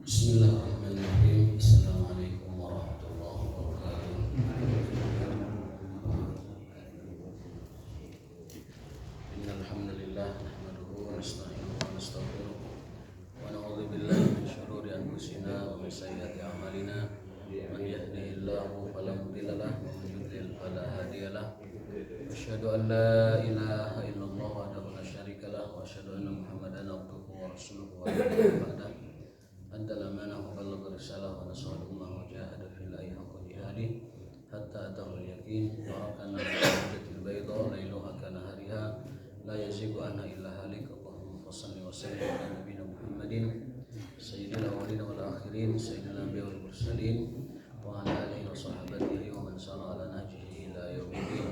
Bismillahirrahmanirrahim. Assalamualaikum warahmatullahi wabarakatuh. Innal hamdalillah nahmaduhu wa nasta'inuhu wa nastaghfiruh wa na'udzu billahi min shururi anfusina wa min sayyiati a'malina. Man yahdihillahu fala mudilla lahu wa man yudlil fala hadiya lahu. Asyhadu an la ilaha illallah wahdahu la syarika lahu wa asyhadu anna Muhammadan abduhu wa rasuluhu wa la nabiyya ba'dahu. أدى الأمانة وبلغ الرسالة ونصح الأمة وجاهد في الله حق جهاده حتى أتاه اليقين تركنا على المحجة البيضاء ليلها كنهارها لا يزيغ عنها إلا هالك. اللهم صل وسلم على نبينا محمد سيد الأولين والآخرين سيد الأنبياء والمرسلين وعلى آله وصحبه ومن سار على نهجه إلى يوم الدين.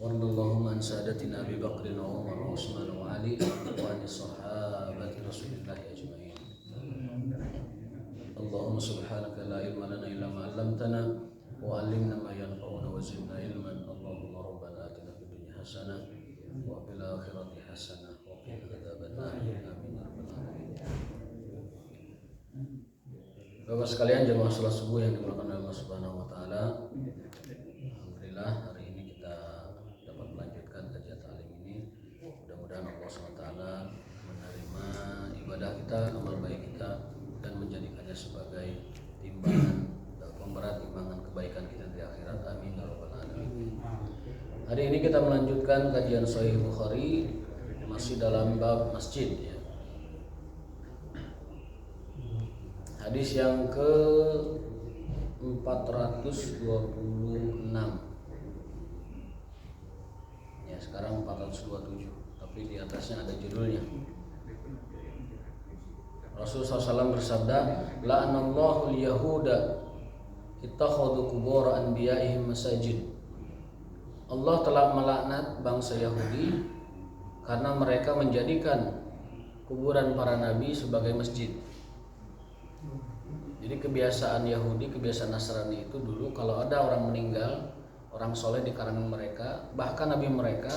وارض اللهم عن سادتنا أبي بكر وعمر وعثمان وعلي وعن صحابة رسول الله أجمعين. Allahumma subhanaka la ilma lana illa ma 'allamtana wa 'allimna ma yanfa'una wa zidna ilman. Allahumma rabbana atina fid dunya hasanah wa fil akhirati hasanah wa qina adzabannar. Amin ya rabbal alamin. Bapak sekalian jemaah salat subuh yang dimuliakan oleh Allah Subhanahu wa taala. Alhamdulillah hari ini kita dapat melanjutkan kajian taklim ini. Mudah-mudahan Allah Subhanahu wa taala menerima ibadah kita, amal baik kita, dan menjadikannya sebagai timbangan pemberat timbangan kebaikan kita di akhirat. Amin ya rabbal alamin. Hari ini kita melanjutkan kajian Sahih Bukhari masih dalam bab masjid ya. Hadis yang ke 426 ya, sekarang 427, tapi di atasnya ada judulnya. Rasulullah SAW bersabda, la'anallahu al-yahuda ittakhadhu qubur anbiya'ihim masajid. Allah telah melaknat bangsa Yahudi karena mereka menjadikan kuburan para nabi sebagai masjid. Jadi kebiasaan Yahudi, kebiasaan Nasrani itu dulu kalau ada orang meninggal, orang soleh di kalangan mereka, bahkan nabi mereka,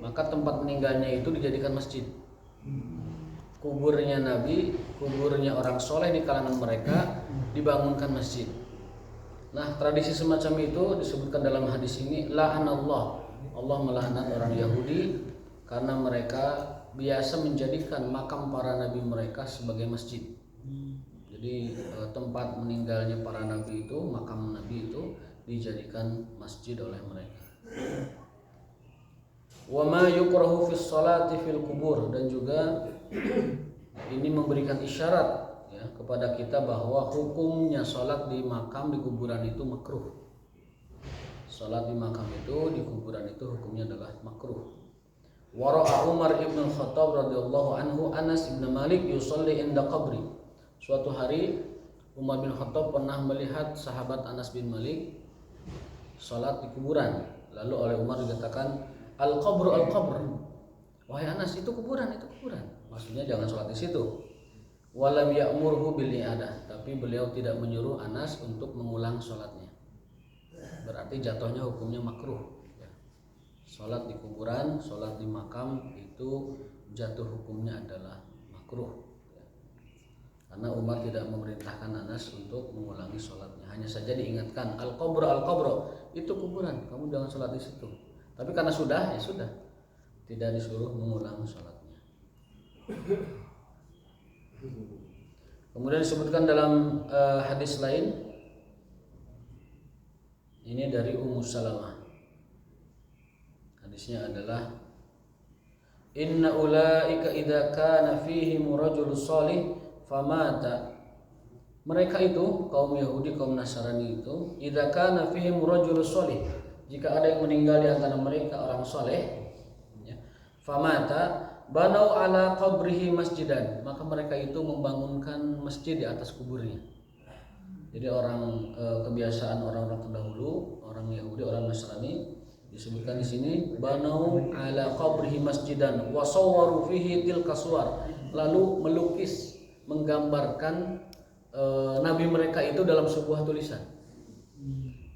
maka tempat meninggalnya itu dijadikan masjid. Kuburnya nabi, kuburnya orang soleh di kalangan mereka dibangunkan masjid. Nah, tradisi semacam itu disebutkan dalam hadis ini, la'anallah, Allah melaknat orang Yahudi karena mereka biasa menjadikan makam para nabi mereka sebagai masjid. Jadi tempat meninggalnya para nabi itu, makam nabi itu dijadikan masjid oleh mereka. Wa ma yukrahu fis salati fil kubur, dan juga ini memberikan isyarat ya kepada kita bahwa hukumnya salat di makam di kuburan itu makruh. Salat di makam itu di kuburan itu hukumnya adalah makruh. Wa ra'a Umar ibn Khattab radhiyallahu anhu Anas ibn Malik yusalli inda qabri. Suatu hari Umar bin Khattab pernah melihat sahabat Anas bin Malik salat di kuburan. Lalu oleh Umar dikatakan, al-qabru al-qabr. Wahai Anas, itu kuburan, itu kuburan. Maksudnya jangan sholat di situ. Walam ya'murhu bil i'adah, tapi beliau tidak menyuruh Anas untuk mengulang sholatnya. Berarti jatuhnya hukumnya makruh. Sholat di kuburan, sholat di makam itu jatuh hukumnya adalah makruh. Karena Umar tidak memerintahkan Anas untuk mengulangi sholatnya. Hanya saja diingatkan, al-qabru al-qabru, itu kuburan, kamu jangan sholat di situ. Tapi karena sudah, ya sudah, tidak disuruh mengulang sholatnya. Kemudian disebutkan dalam hadis lain, ini dari Ummu Salamah. Hadisnya adalah, inna ulaika idza kana fihim rajul shalih famata. Mereka itu kaum Yahudi, kaum Nasrani itu, idza kana fihim rajul shalih, jika ada yang meninggal di antara mereka orang soleh ya, famata banau ala qabrihi masjidan, maka mereka itu membangunkan masjid di atas kuburnya. Jadi orang kebiasaan orang-orang terdahulu, orang Yahudi, orang Nasrani, disebutkan di sini banau ala qabrihi masjidan wa sawwaru fihi tilka suwar, lalu melukis, menggambarkan nabi mereka itu dalam sebuah tulisan.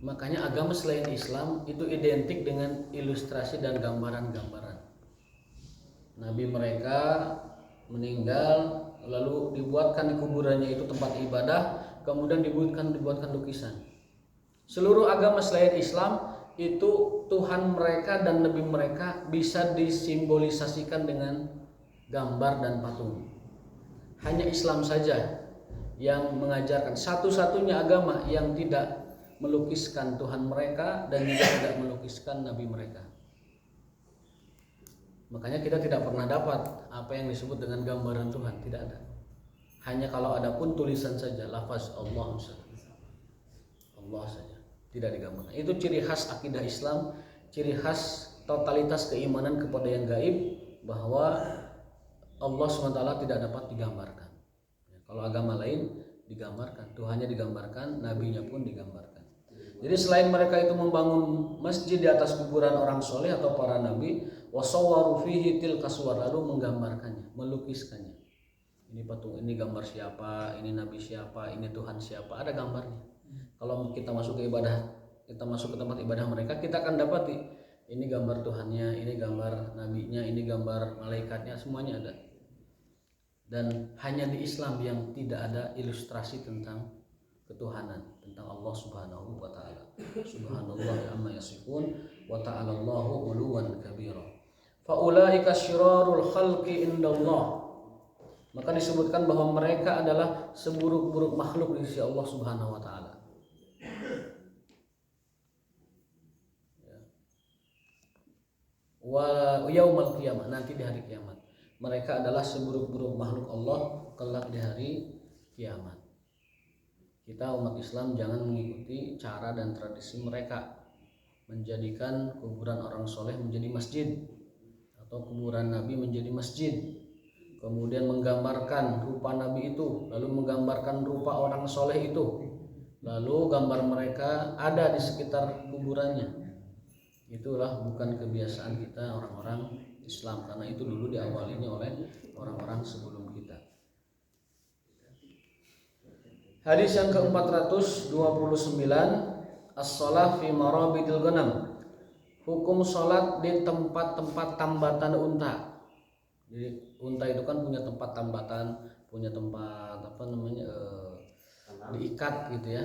Makanya agama selain Islam itu identik dengan ilustrasi dan gambaran-gambaran. Nabi mereka meninggal, lalu dibuatkan di kuburannya itu tempat ibadah, kemudian dibuatkan lukisan. Seluruh agama selain Islam itu Tuhan mereka dan Nabi mereka bisa disimbolisasikan dengan gambar dan patung. Hanya Islam saja yang mengajarkan, satu-satunya agama yang tidak melukiskan Tuhan mereka dan juga tidak melukiskan Nabi mereka. Makanya kita tidak pernah dapat apa yang disebut dengan gambaran Tuhan, tidak ada. Hanya kalau ada pun tulisan saja, lafaz Allah saja, tidak digambarkan. Itu ciri khas akidah Islam, ciri khas totalitas keimanan kepada yang gaib, bahwa Allah SWT tidak dapat digambarkan. Kalau agama lain digambarkan, Tuhannya digambarkan, nabinya pun digambarkan. Jadi selain mereka itu membangun masjid di atas kuburan orang soleh atau para nabi, wasawwaru fihi tilka suwar, lalu menggambarkannya, melukiskannya. Ini patung, ini gambar siapa, ini nabi siapa, ini Tuhan siapa, ada gambarnya. Kalau kita masuk ke ibadah, kita masuk ke tempat ibadah mereka, kita akan dapati ini gambar Tuhannya, ini gambar nabinya, ini gambar malaikatnya, semuanya ada. Dan hanya di Islam yang tidak ada ilustrasi tentang ketuhanan, tentang Allah Subhanahu wa taala. Subhanallah amma yasifun wa ta'ala Allahu uluwan kabira. Fa ulaika syirarul khalqi indallah. Maka disebutkan bahwa mereka adalah seburuk-buruk makhluk di sisi Allah Subhanahu wa taala. Wa yaumul qiyamah, nanti di hari kiamat. Mereka adalah seburuk-buruk makhluk Allah kelak di hari kiamat. Kita umat Islam jangan mengikuti cara dan tradisi mereka, menjadikan kuburan orang soleh menjadi masjid atau kuburan Nabi menjadi masjid, kemudian menggambarkan rupa Nabi itu, lalu menggambarkan rupa orang soleh itu, lalu gambar mereka ada di sekitar kuburannya. Itulah bukan kebiasaan kita orang-orang Islam, karena itu dulu diawalinya oleh orang-orang sebelum kita. Hadis yang ke-429, as-shalah fi marabidil ghanam. Hukum salat di tempat-tempat tambatan unta. Jadi unta itu kan punya tempat tambatan, punya tempat diikat gitu ya.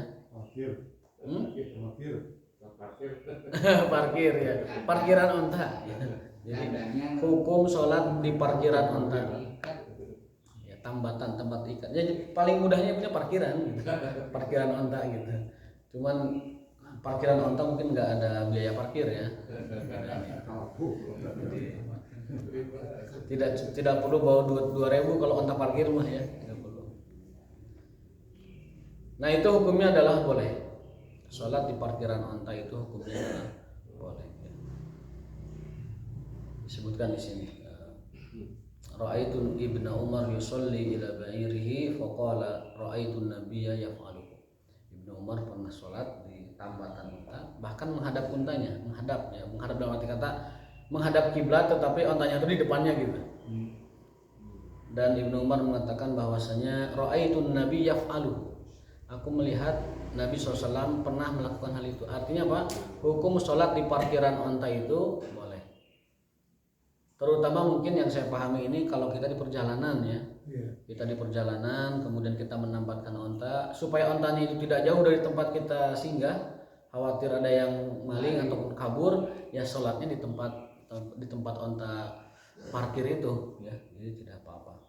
Parkir ya, parkiran unta. Jadi hukum sholat di parkiran unta, ya, tambatan, tempat ikat. Jadi paling mudahnya punya parkiran, gitu. Parkiran unta gitu. Cuman parkiran unta mungkin nggak ada biaya parkir ya. Tidak perlu bawa 2.000 kalau unta parkir mah ya, tidak perlu. Nah itu hukumnya adalah boleh. Sholat di parkiran unta itu hukumnya adalah boleh. Disebutkan di sini. Ra'aitu Ibnu Umar yusolli ila ba'irihi faqala ra'aitu nabiyya yaf'aluhu. Ibnu Umar pernah sholat di tambatan unta, bahkan menghadap untanya, menghadap dalam arti kata menghadap kiblat, tetapi untanya itu di depannya gitu. Dan Ibnu Umar mengatakan bahwasanya ra'aitu nabiyya yaf'aluhu. Aku melihat Nabi SAW pernah melakukan hal itu. Artinya apa? Hukum sholat di parkiran unta itu boleh. Terutama mungkin yang saya pahami ini kalau kita di perjalanan ya. Kita di perjalanan, kemudian kita menambatkan unta, supaya untanya itu tidak jauh dari tempat kita singgah, khawatir ada yang maling ataupun kabur, ya sholatnya di tempat unta parkir itu ya. Jadi tidak apa-apa.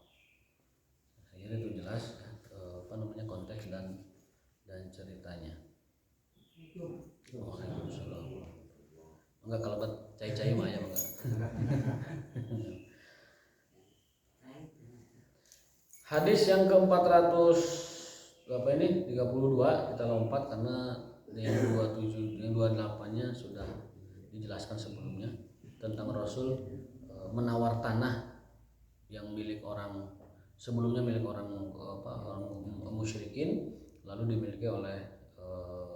Akhirnya itu jelas konteks dan ceritanya. Waalaikumsalam. Enggak, kalau buat cai-cai mah ya enggak. Hadis yang ke-400 berapa ini? 32, kita lompat karena yang 27 yang 28-nya sudah dijelaskan sebelumnya tentang Rasul menawar tanah yang milik orang sebelumnya milik orang musyrikin, lalu dimiliki oleh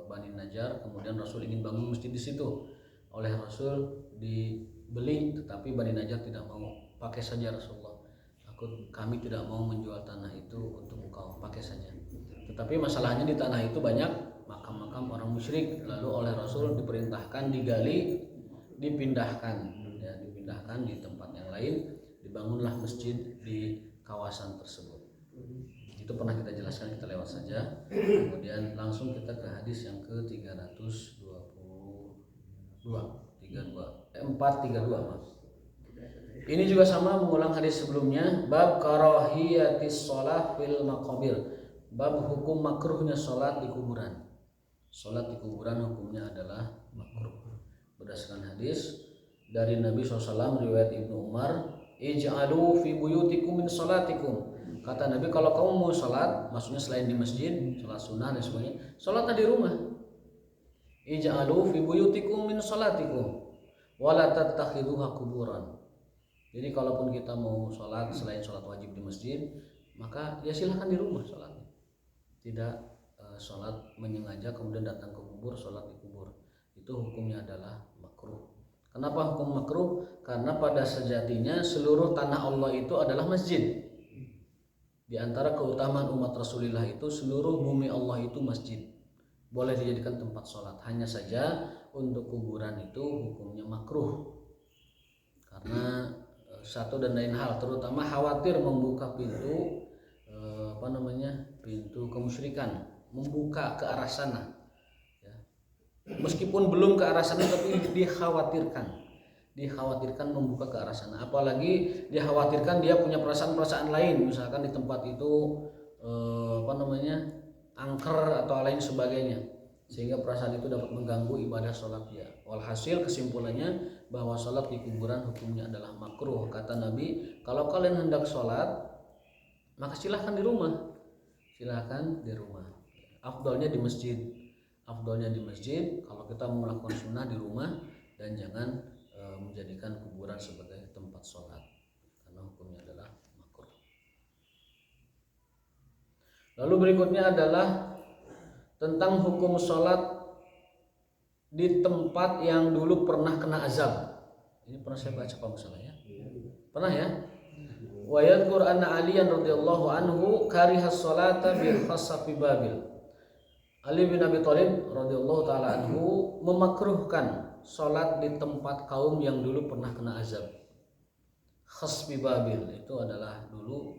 Bani Najjar. Kemudian Rasul ingin bangun masjid di situ, oleh Rasul dibeli, tetapi Bani Najjar tidak mau. Pakai saja Rasulullah, kami tidak mau menjual tanah itu untuk engkau, pakai saja. Tetapi masalahnya di tanah itu banyak makam-makam orang musyrik, lalu oleh Rasul diperintahkan digali, dipindahkan di tempat yang lain, dibangunlah masjid di kawasan tersebut. Itu pernah kita jelaskan, kita lewat saja. Kemudian langsung kita ke hadis yang ke 432 maaf. Ini juga sama mengulang hadis sebelumnya, bab karahiyatis shalah fil maqabir. Bab hukum makruhnya salat di kuburan. Salat di kuburan hukumnya adalah makruh. Berdasarkan hadis dari Nabi SAW riwayat Ibnu Umar, ij'alu fi buyutikum min salatikum. Kata Nabi, kalau kamu mau salat, maksudnya selain di masjid, salat sunnah dan sebagainya, salatlah di rumah. Ij'alu fi buyutikum min salatikum wa la tattakhiduha kuburan. Jadi kalaupun kita mau salat selain salat wajib di masjid, maka ya silahkan di rumah salatnya. Tidak salat menyengaja kemudian datang ke kubur, salat di kubur. Itu hukumnya adalah makruh. Kenapa hukum makruh? Karena pada sejatinya seluruh tanah Allah itu adalah masjid. Di antara keutamaan umat Rasulullah itu seluruh bumi Allah itu masjid. Boleh dijadikan tempat sholat. Hanya saja untuk kuburan itu hukumnya makruh. Karena satu dan lain hal, terutama khawatir membuka pintu pintu kemusyrikan, membuka ke arah sana. Meskipun belum ke arah sana, tapi dikhawatirkan membuka ke arah sana. Apalagi dikhawatirkan dia punya perasaan-perasaan lain, misalkan di tempat itu angker atau lain sebagainya, sehingga perasaan itu dapat mengganggu ibadah sholat dia. Walhasil kesimpulannya bahwa sholat di kuburan hukumnya adalah makruh. Kata Nabi, kalau kalian hendak sholat, maka silahkan di rumah. Afdalnya di masjid. Kalau kita mau melakukan sunnah di rumah, dan jangan menjadikan kuburan sebagai tempat sholat, karena hukumnya adalah makruh. Lalu berikutnya adalah tentang hukum sholat di tempat yang dulu pernah kena azab. Ini pernah saya baca apa misalnya ya? Pernah ya? Wa yadhkur anna Aliyan radhiyallahu anhu karihas sholata bi khasafi Babil. Ali bin Abi Thalib radhiyallahu taala anhu memakruhkan sholat di tempat kaum yang dulu pernah kena azab. Khasfi Babil itu adalah dulu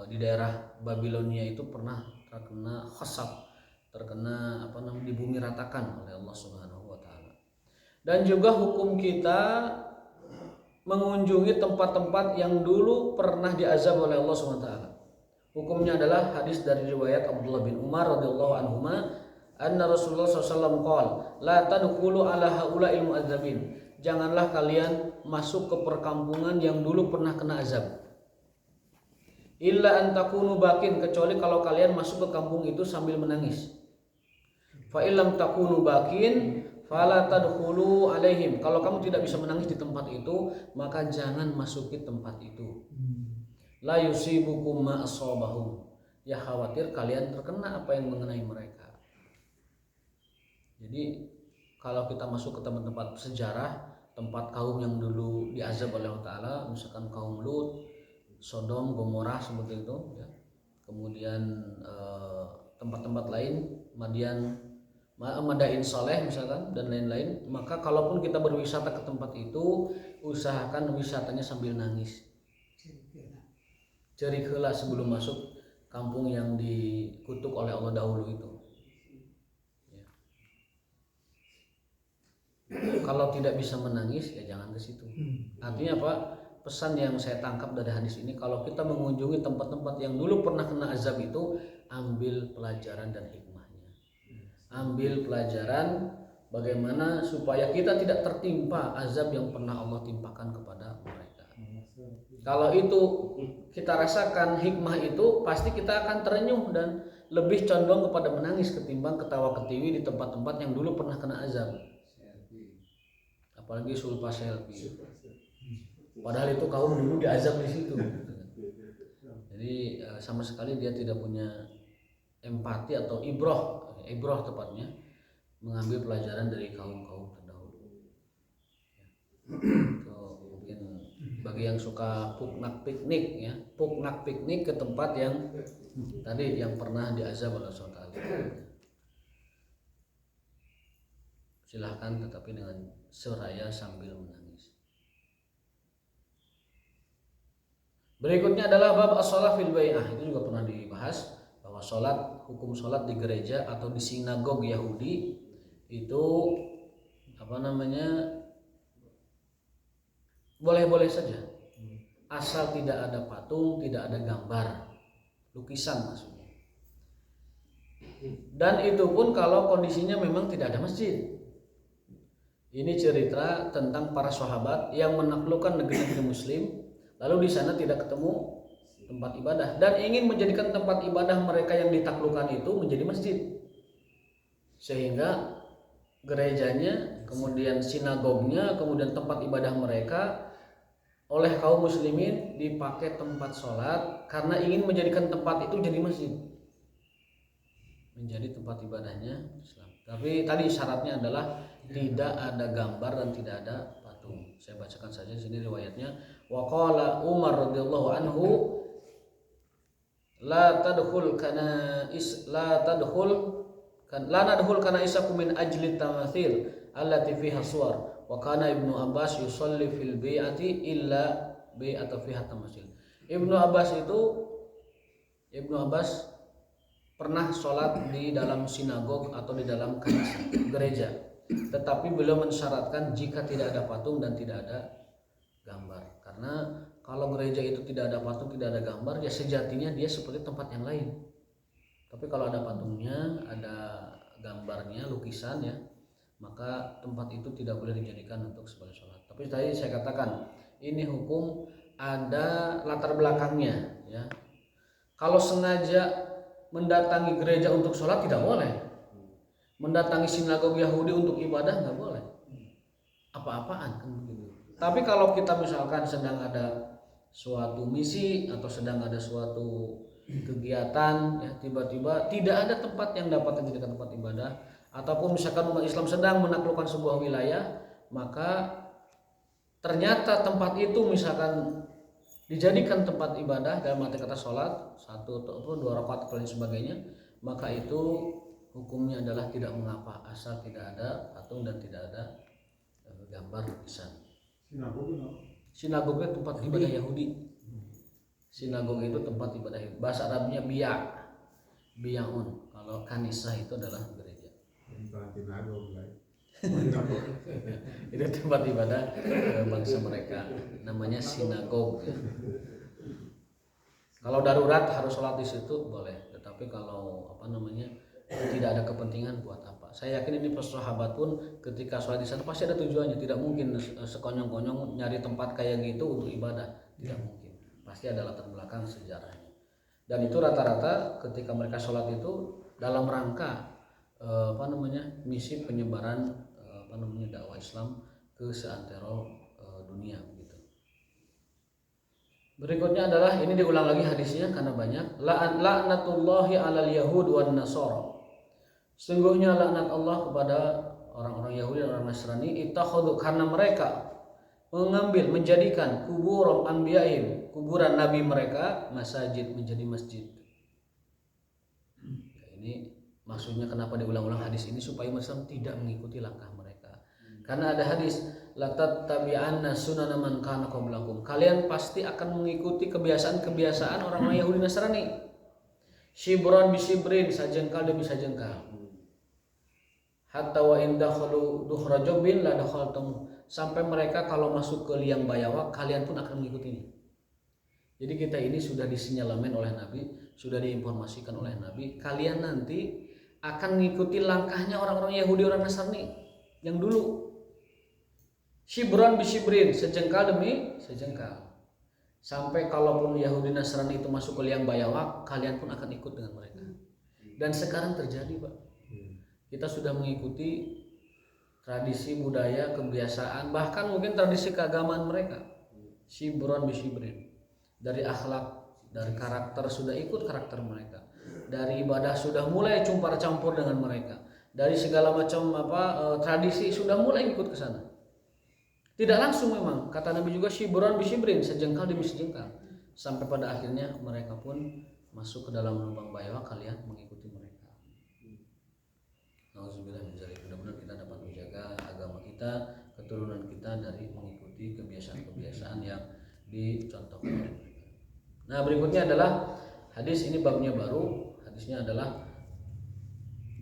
di daerah Babilonia itu pernah terkena khasab, terkena di bumi ratakan oleh Allah Subhanahu wa taala. Dan juga hukum kita mengunjungi tempat-tempat yang dulu pernah diazab oleh Allah Subhanahu wa taala. Hukumnya adalah hadis dari riwayat Abdullah bin Umar radhiyallahu anhuma, anna Rasulullah SAW qala la tadkhulu ala haula'il mu'adzabin. Janganlah kalian masuk ke perkampungan yang dulu pernah kena azab. Illa an takunu bakin, kecuali kalau kalian masuk ke kampung itu sambil menangis. Fa illam takunu bakin fala tadkhulu alaihim. Kalau kamu tidak bisa menangis di tempat itu, maka jangan masuki tempat itu. La yusibukum ma asabahum. Ya khawatir kalian terkena apa yang mengenai mereka. Jadi kalau kita masuk ke tempat-tempat sejarah, tempat kaum yang dulu diazab oleh Allah Ta'ala, misalkan kaum Lut, Sodom, Gomorrah seperti itu ya. Kemudian tempat-tempat lain, Madain Saleh misalkan dan lain-lain, maka kalaupun kita berwisata ke tempat itu, usahakan wisatanya sambil nangis. Cari heula sebelum masuk kampung yang dikutuk oleh Allah dahulu itu. Ya. Kalau tidak bisa menangis ya jangan ke situ. Artinya apa? Pesan yang saya tangkap dari hadis ini, kalau kita mengunjungi tempat-tempat yang dulu pernah kena azab itu, ambil pelajaran dan hikmahnya. Ambil pelajaran bagaimana supaya kita tidak tertimpa azab yang pernah Allah timpakan kepada mereka. Kalau itu kita rasakan hikmah itu, pasti kita akan terenyuh dan lebih condong kepada menangis ketimbang ketawa ketiwi di tempat-tempat yang dulu pernah kena azab. Apalagi sulpa selfie. Padahal itu kaum dulu diazab di situ. Jadi sama sekali dia tidak punya empati atau ibroh tepatnya, mengambil pelajaran dari kaum-kaum terdahulu. Mungkin bagi yang suka puknak piknik ke tempat yang tadi yang pernah diazab oleh Allah, silahkan, tetapi dengan seraya sambil menangis. Berikutnya adalah bab as-shalah fil bai'ah. Itu juga pernah dibahas bahwa hukum salat di gereja atau di sinagog Yahudi itu boleh-boleh saja. Asal tidak ada patung, tidak ada gambar, lukisan maksudnya. Dan itu pun kalau kondisinya memang tidak ada masjid. Ini cerita tentang para sahabat yang menaklukkan negeri-negeri muslim, lalu di sana tidak ketemu tempat ibadah dan ingin menjadikan tempat ibadah mereka yang ditaklukkan itu menjadi masjid. Sehingga gerejanya, kemudian sinagognya, kemudian tempat ibadah mereka oleh kaum muslimin dipakai tempat sholat karena ingin menjadikan tempat itu jadi masjid, menjadi tempat ibadahnya Islam. Tapi tadi syaratnya adalah tidak ada gambar dan tidak ada patung. Saya bacakan saja di sini riwayatnya. Wa qala Umar radhiyallahu anhu la nadkhul kana isakum min ajli tamathil allati fiha suwar wa kana Ibnu Abbas yusalli fil bai'ati illa bai'ata fiha tamathil. Ibnu Abbas pernah sholat di dalam sinagog atau di dalam gereja, tetapi beliau mensyaratkan jika tidak ada patung dan tidak ada gambar. Karena kalau gereja itu tidak ada patung, tidak ada gambar, ya sejatinya dia seperti tempat yang lain. Tapi kalau ada patungnya, ada gambarnya, lukisannya, maka tempat itu tidak boleh dijadikan untuk sebagai sholat. Tapi tadi saya katakan ini hukum ada latar belakangnya, ya. Kalau sengaja mendatangi gereja untuk sholat tidak boleh, mendatangi sinagog Yahudi untuk ibadah nggak boleh, apa-apaan kan begitu. Tapi kalau kita misalkan sedang ada suatu misi atau sedang ada suatu kegiatan, ya tiba-tiba tidak ada tempat yang dapat dijadikan tempat ibadah, ataupun misalkan umat Islam sedang menaklukkan sebuah wilayah, maka ternyata tempat itu misalkan dijadikan tempat ibadah dalam arti kata sholat 1 atau 2 rakaat dan sebagainya, maka itu hukumnya adalah tidak mengapa asal tidak ada patung dan tidak ada gambar lukisan. Sinagognya tempat ibadah Yahudi. Sinagog itu tempat ibadah Yahudi. Bahasa Arabnya biyaun. Kalau kanisah itu adalah gereja. Itu tempat ibadah bangsa mereka, namanya sinagog. Kalau darurat harus sholat di situ boleh, tetapi kalau tidak ada kepentingan buat apa? Saya yakin ini sahabat pun ketika sholat di sana pasti ada tujuannya. Tidak mungkin sekonyong-konyong nyari tempat kayak gitu untuk ibadah, tidak mungkin. Pasti ada latar belakang sejarahnya. Dan itu rata-rata ketika mereka sholat itu dalam rangka misi penyebaran dakwah Islam ke seantero dunia begitu. Berikutnya adalah ini diulang lagi hadisnya karena banyak. La'natullahi 'alal yahud wan nasara. Sungguhnya laknat Allah kepada orang-orang Yahudi dan orang Nasrani, ittakhadhu karena mereka menjadikan kuburan anbiya'in, kuburan nabi mereka, masajid menjadi masjid. Ya, ini maksudnya kenapa diulang-ulang hadis ini supaya Muslim tidak mengikuti langkah mereka. Karena ada hadis la tattabi'anna sunana man kana qablakum. Kalian pasti akan mengikuti kebiasaan-kebiasaan orang-orang Yahudi Nasrani. Shibran bisibrin, sajengkal demi sajengkal. Hatta wa in dakhalu dukhra jubbin la dakhaltum. Sampai mereka kalau masuk ke liang bayawak kalian pun akan mengikutinya. Jadi kita ini sudah disinyalemen oleh Nabi, sudah diinformasikan oleh Nabi, kalian nanti akan mengikuti langkahnya orang-orang Yahudi, orang Nasrani yang dulu. Shibran bisibrin, sejengkal demi sejengkal. Sampai kalaupun Yahudi Nasrani itu masuk ke liang bayawak, kalian pun akan ikut dengan mereka. Dan sekarang terjadi, Pak. Kita sudah mengikuti tradisi, budaya, kebiasaan, bahkan mungkin tradisi keagamaan mereka. Shibran bisibrin. Dari akhlak, dari karakter sudah ikut karakter mereka. Dari ibadah sudah mulai campur dengan mereka. Dari segala macam tradisi sudah mulai ikut ke sana. Tidak langsung memang, kata Nabi juga shibran bisibrin, sejengkal demi sejengkal. Sampai pada akhirnya mereka pun masuk ke dalam lubang bayawak, kalian mengikuti mereka. Nauzubillah min dzalik. Mudah-mudahan kita dapat menjaga agama kita, keturunan kita dari mengikuti kebiasaan-kebiasaan yang dicontohkan oleh mereka. Nah, berikutnya adalah hadis, ini babnya baru. Hadisnya adalah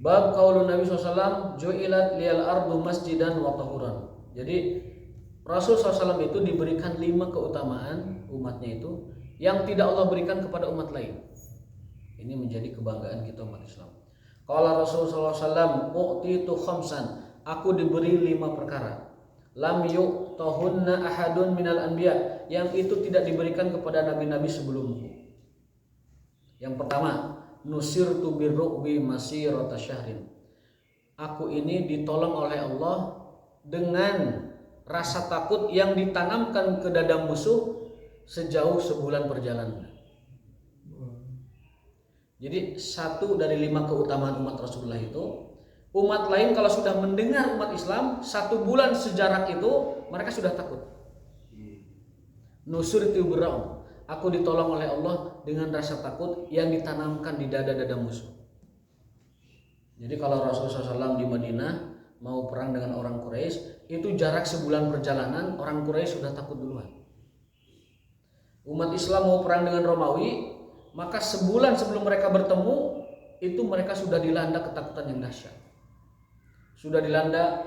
bab qaulun Nabi SAW, ju'ilat liyal ardu masjidan wa tahuran. Jadi Rasul SAW itu diberikan 5 keutamaan umatnya itu yang tidak Allah berikan kepada umat lain. Ini menjadi kebanggaan kita umat Islam. Qala Rasul SAW, u'titu khamsan, aku diberi 5 perkara. Lam yu'tahunna ahadun minal anbiya, yang itu tidak diberikan kepada nabi-nabi sebelumku. Yang pertama, nusirtu birru'bi masirata syahrin. Aku ini ditolong oleh Allah dengan rasa takut yang ditanamkan ke dada musuh sejauh sebulan perjalanan. Jadi 1 dari 5 keutamaan umat Rasulullah itu, umat lain kalau sudah mendengar umat Islam 1 bulan sejarak itu, mereka sudah takut. Nusirtu birru'bi, aku ditolong oleh Allah dengan rasa takut yang ditanamkan di dada-dada musuh. Jadi kalau Rasulullah SAW di Madinah mau perang dengan orang Quraisy, itu jarak sebulan perjalanan, orang Quraisy sudah takut duluan. Umat Islam mau perang dengan Romawi, maka sebulan sebelum mereka bertemu, itu mereka sudah dilanda ketakutan yang dahsyat. Sudah dilanda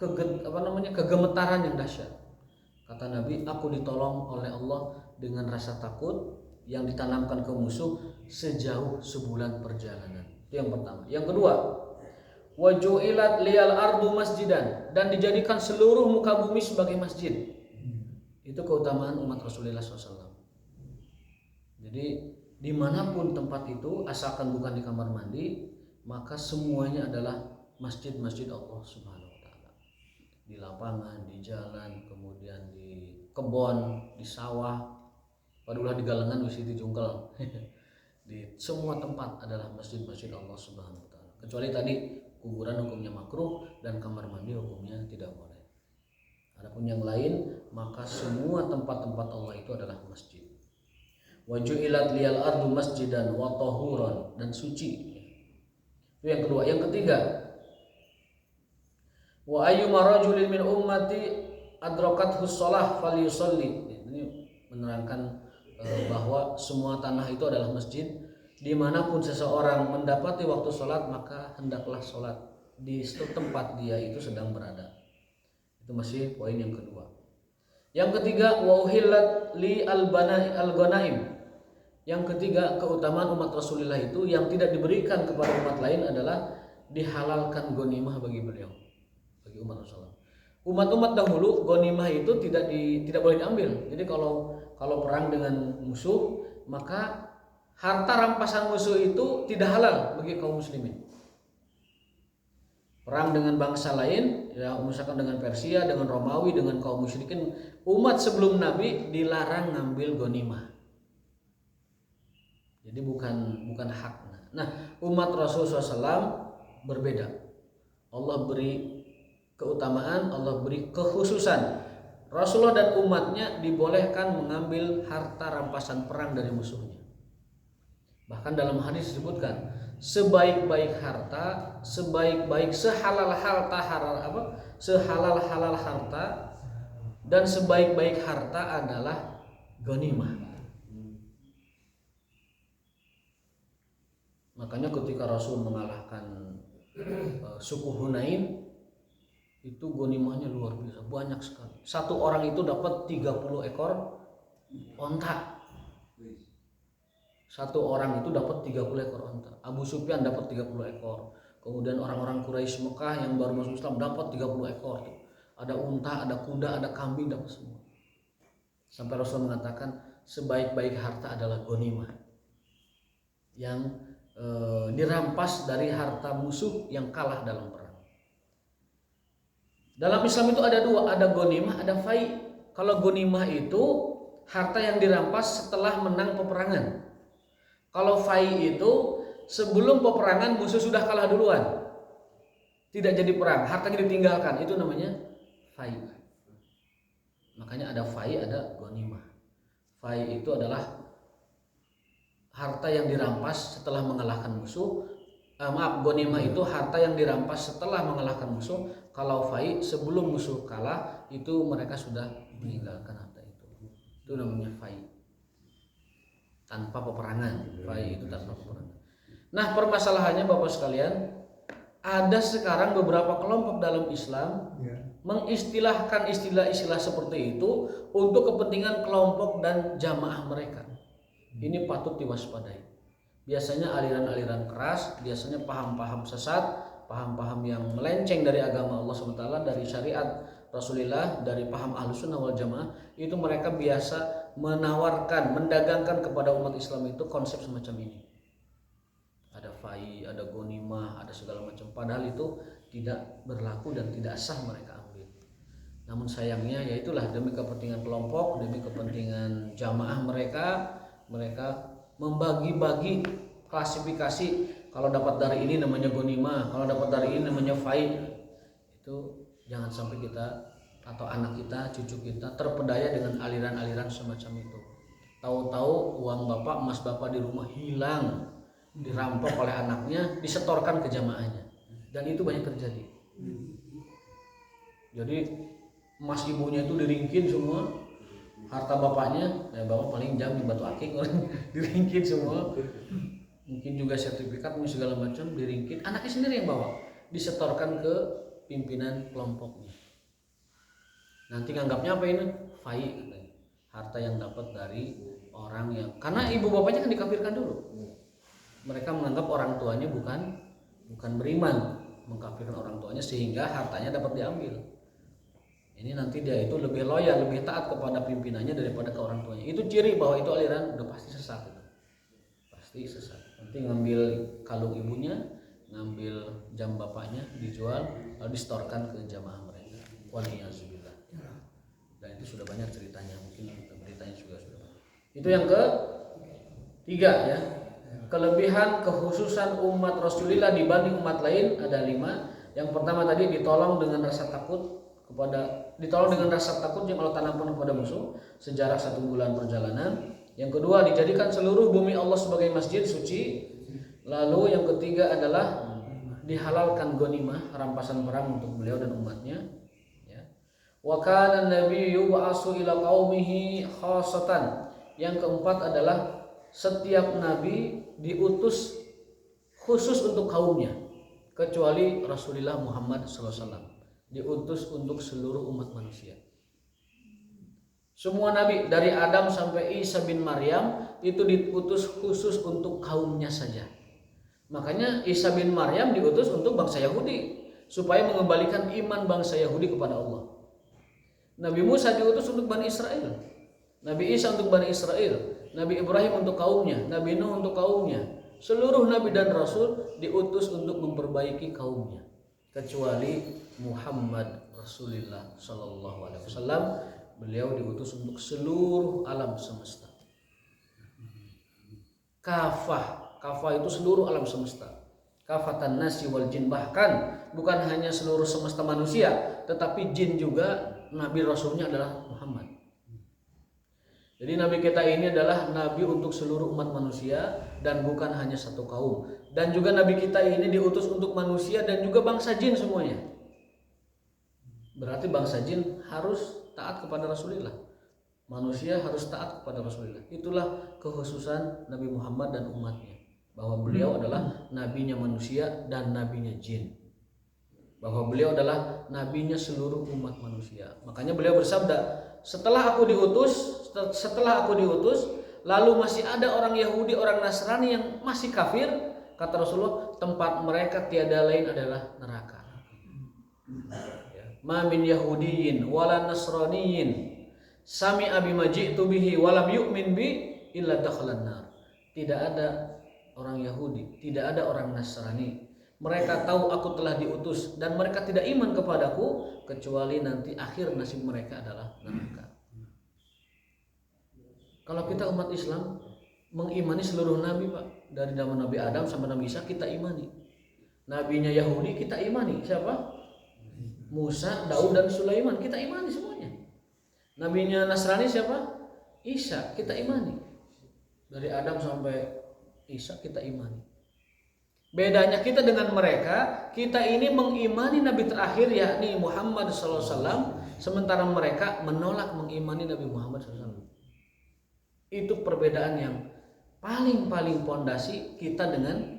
kegemetaran yang dahsyat. Kata Nabi, aku ditolong oleh Allah dengan rasa takut yang ditanamkan ke musuh sejauh sebulan perjalanan. Itu yang pertama. Yang kedua, waju'ilat liyal ardu masjidan, dan dijadikan seluruh muka bumi sebagai masjid. Itu keutamaan umat Rasulullah SAW. Jadi dimanapun tempat itu, asalkan bukan di kamar mandi, maka semuanya adalah masjid-masjid Allah Subhanahu wa Ta'ala. Di lapangan, di jalan, kemudian di kebun, di sawah, padulah di galengan, wis di jungkel. Di semua tempat adalah masjid-masjid Allah Subhanahu wa Ta'ala. Kecuali tadi kuburan hukumnya makruh dan kamar mandi hukumnya tidak boleh. Adapun yang lain, maka semua tempat-tempat Allah itu adalah masjid. Wa ju'ilat liyal ardu masjidan wa tahuran, dan suci. Itu yang kedua. Yang ketiga, wa ayyuma rajulin min ummati adrakathu shalah falyusalli. Ini menerangkan bahwa semua tanah itu adalah masjid. Dimanapun seseorang mendapati waktu sholat, maka hendaklah sholat di tempat dia itu sedang berada. Itu masih poin yang kedua. Yang ketiga, wa uhillat li al-ghanaim. Yang ketiga, keutamaan umat Rasulullah itu yang tidak diberikan kepada umat lain adalah dihalalkan ghanimah bagi beliau, bagi umat Rasulullah. Umat-umat dahulu ghanimah itu tidak boleh diambil. Jadi kalau perang dengan musuh, maka harta rampasan musuh itu tidak halal bagi kaum muslimin. Perang dengan bangsa lain, ya misalkan dengan Persia, dengan Romawi, dengan kaum musyrikin, umat sebelum Nabi dilarang ngambil ghanimah. Jadi bukan haknya. Nah, umat Rasulullah SAW berbeda. Allah beri keutamaan, Allah beri kekhususan. Rasulullah dan umatnya dibolehkan mengambil harta rampasan perang dari musuhnya. Bahkan dalam hadis disebutkan, sebaik-baik harta, sehalal harta, dan sebaik-baik harta adalah ghanimah. Makanya ketika Rasul mengalahkan suku Hunain, itu ghanimahnya luar biasa, banyak sekali. Satu orang itu dapat 30 ekor onta. Satu orang itu dapat 30 ekor onta. Abu Sufyan dapat 30 ekor. Kemudian orang-orang Quraisy Mekah yang baru masuk Islam dapat 30 ekor. Ada unta, ada kuda, ada kambing, dapat semua. Sampai Rasul mengatakan sebaik-baik harta adalah ghanimah, yang dirampas dari harta musuh yang kalah dalam perang. Dalam Islam itu ada dua, ada ghanimah, ada fai. Kalau ghanimah itu harta yang dirampas setelah menang peperangan. Kalau fai itu sebelum peperangan musuh sudah kalah duluan, tidak jadi perang, hartanya ditinggalkan, itu namanya fai. Makanya ada fai, ada ghanimah. Fai itu adalah harta yang dirampas setelah mengalahkan musuh. Ghanimah itu harta yang dirampas setelah mengalahkan musuh. Kalau fai, sebelum musuh kalah, itu mereka sudah meninggalkan harta itu. Itu namanya fai. tanpa peperangan. Fai itu tanpa peperangan. Nah, permasalahannya Bapak sekalian, ada sekarang beberapa kelompok dalam Islam mengistilahkan istilah-istilah seperti itu untuk kepentingan kelompok dan jamaah mereka. Ini patut diwaspadai. Biasanya aliran-aliran keras, biasanya paham-paham sesat, paham-paham yang melenceng dari agama Allah SWT, dari syariat Rasulullah, dari paham Ahlussunnah wal Jamaah, itu mereka biasa menawarkan, mendagangkan kepada umat Islam itu konsep semacam ini. Ada fai, ada ghanimah, ada segala macam. Padahal itu tidak berlaku dan tidak sah mereka ambil. Namun sayangnya ya itulah, demi kepentingan kelompok, demi kepentingan jamaah mereka membagi-bagi klasifikasi. Kalau dapat dari ini namanya ghanimah, kalau dapat dari ini namanya fai. Itu jangan sampai kita atau anak kita, cucu kita terpedaya dengan aliran-aliran semacam itu. Tahu-tahu uang bapak, emas bapak di rumah hilang, dirampok oleh anaknya, disetorkan ke jamaahnya, dan itu banyak terjadi. Jadi emas ibunya itu diringkin semua, harta bapaknya, ya bapak paling jamin batu akik diringkin semua, mungkin juga sertifikat, segala macam diringkin, anaknya sendiri yang bawa, disetorkan ke pimpinan kelompoknya. Nanti nganggapnya apa ini? Fai, harta yang dapat dari orang yang, karena ibu bapaknya kan dikafirkan dulu. Mereka menganggap orang tuanya bukan beriman, mengkafirkan orang tuanya sehingga hartanya dapat diambil. Ini nanti dia itu lebih loyal, lebih taat kepada pimpinannya daripada ke orang tuanya. Itu ciri bahwa itu aliran udah pasti sesat itu. Pasti sesat. Nanti ngambil kalung ibunya, ngambil jam bapaknya, dijual, lalu distorkan ke jamaah mereka. Waliyazubillah. Dan itu sudah banyak ceritanya, mungkin beritanya juga sudah banyak. Itu yang ketiga ya. Kelebihan kekhususan umat Rasulullah dibanding umat lain ada 5. Yang pertama tadi ditolong dengan rasa takut yang Allah tanamkan kepada musuh sejarah 1 bulan perjalanan. Yang kedua, dijadikan seluruh bumi Allah sebagai masjid suci. Lalu yang ketiga adalah dihalalkan ghanimah, rampasan perang untuk beliau dan umatnya. Wa kana an-nabiyyu yub'atsu ila qaumihi khassatan. Yang keempat adalah setiap nabi diutus khusus untuk kaumnya, kecuali Rasulullah Muhammad SAW diutus untuk seluruh umat manusia. Semua nabi dari Adam sampai Isa bin Maryam itu diutus khusus untuk kaumnya saja. Makanya Isa bin Maryam diutus untuk bangsa Yahudi supaya mengembalikan iman bangsa Yahudi kepada Allah. Nabi Musa diutus untuk Bani Israel, Nabi Isa untuk Bani Israel, Nabi Ibrahim untuk kaumnya, Nabi Nuh untuk kaumnya. Seluruh nabi dan rasul diutus untuk memperbaiki kaumnya, kecuali Muhammad Rasulullah sallallahu alaihi wasallam. Beliau diutus untuk seluruh alam semesta. Kafah itu seluruh alam semesta. Kafatan nasi wal jin, bahkan bukan hanya seluruh semesta manusia, tetapi jin juga nabi rasulnya adalah Muhammad. Jadi nabi kita ini adalah nabi untuk seluruh umat manusia dan bukan hanya satu kaum. Dan juga nabi kita ini diutus untuk manusia dan juga bangsa jin semuanya. Berarti bangsa jin harus taat kepada Rasulullah. Manusia harus taat kepada Rasulullah. Itulah kekhususan Nabi Muhammad dan umatnya, bahwa beliau adalah nabinya manusia dan nabinya jin. Bahwa beliau adalah nabinya seluruh umat manusia. Makanya beliau bersabda, setelah aku diutus, lalu masih ada orang Yahudi, orang Nasrani yang masih kafir, kata Rasulullah, tempat mereka tiada lain adalah neraka. Ma min Yahudiyin wala Nasraniyin sami'a bima ji'tu bihi walam yu'min bi illa dakhalan nar. Tidak ada orang Yahudi, tidak ada orang Nasrani, mereka tahu aku telah diutus dan mereka tidak iman kepadaku, kecuali nanti akhir nasib mereka adalah neraka. Kalau kita umat Islam mengimani seluruh nabi, Pak, dari zaman Nabi Adam sampai Nabi Isa kita imani. Nabinya Yahudi kita imani, siapa? Musa, Daud dan Sulaiman, kita imani semuanya. Nabinya Nasrani siapa? Isa, kita imani. Dari Adam sampai Isa kita imani. Bedanya kita dengan mereka, kita ini mengimani Nabi terakhir yakni Muhammad SAW, sementara mereka menolak mengimani Nabi Muhammad SAW. Itu perbedaan yang paling pondasi kita dengan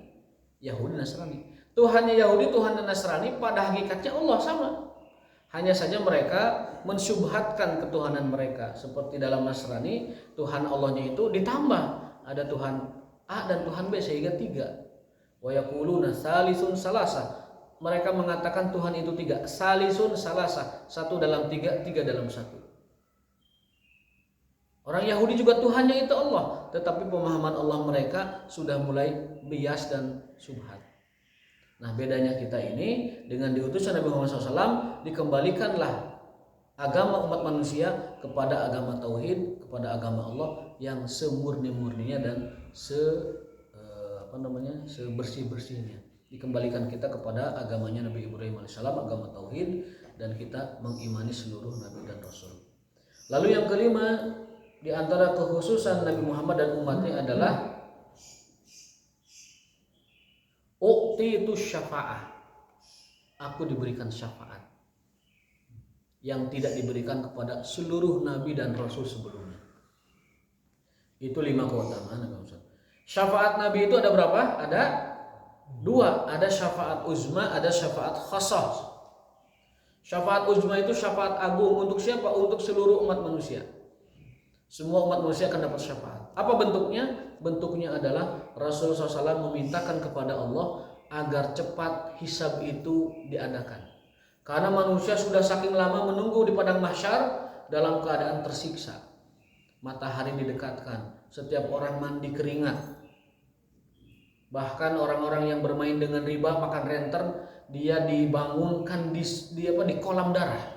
Yahudi Nasrani. Tuhannya Yahudi, Tuhan dan Nasrani pada hakikatnya Allah sama. Hanya saja mereka mensyubhatkan ketuhanan mereka. Seperti dalam Nasrani, Tuhan Allahnya itu ditambah. Ada Tuhan A dan Tuhan B sehingga 3. Wa yaquluna salisun salasa. Mereka mengatakan Tuhan itu 3. Salisun salasa, 1 dalam 3, 3 dalam 1. Orang Yahudi juga Tuhannya itu Allah, tetapi pemahaman Allah mereka sudah mulai bias dan syubhat. Nah, bedanya kita ini dengan diutusnya Nabi Muhammad SAW, dikembalikanlah agama umat manusia kepada agama tauhid, kepada agama Allah yang semurni-murninya dan sebersih-bersihnya. Dikembalikan kita kepada agamanya Nabi Ibrahim alaihissalam, agama tauhid, dan kita mengimani seluruh nabi dan rasul. Lalu yang kelima, di antara kekhususan Nabi Muhammad dan umatnya adalah u'titu syafa'ah. Aku diberikan syafaat yang tidak diberikan kepada seluruh nabi dan rasul sebelumnya. Itu 5 keutamaan Nabi Muhammad. Syafaat Nabi itu ada berapa? Ada 2. Ada syafaat uzma, ada syafaat khassah. Syafaat uzma itu syafaat agung untuk siapa? Untuk seluruh umat manusia. Semua umat manusia akan dapat syafaat. Apa bentuknya? Bentuknya adalah Rasulullah SAW memintakan kepada Allah agar cepat hisab itu diadakan. Karena manusia sudah saking lama menunggu di padang mahsyar dalam keadaan tersiksa. Matahari didekatkan, setiap orang mandi keringat. Bahkan orang-orang yang bermain dengan riba, makan renter, dia dibangunkan di kolam darah.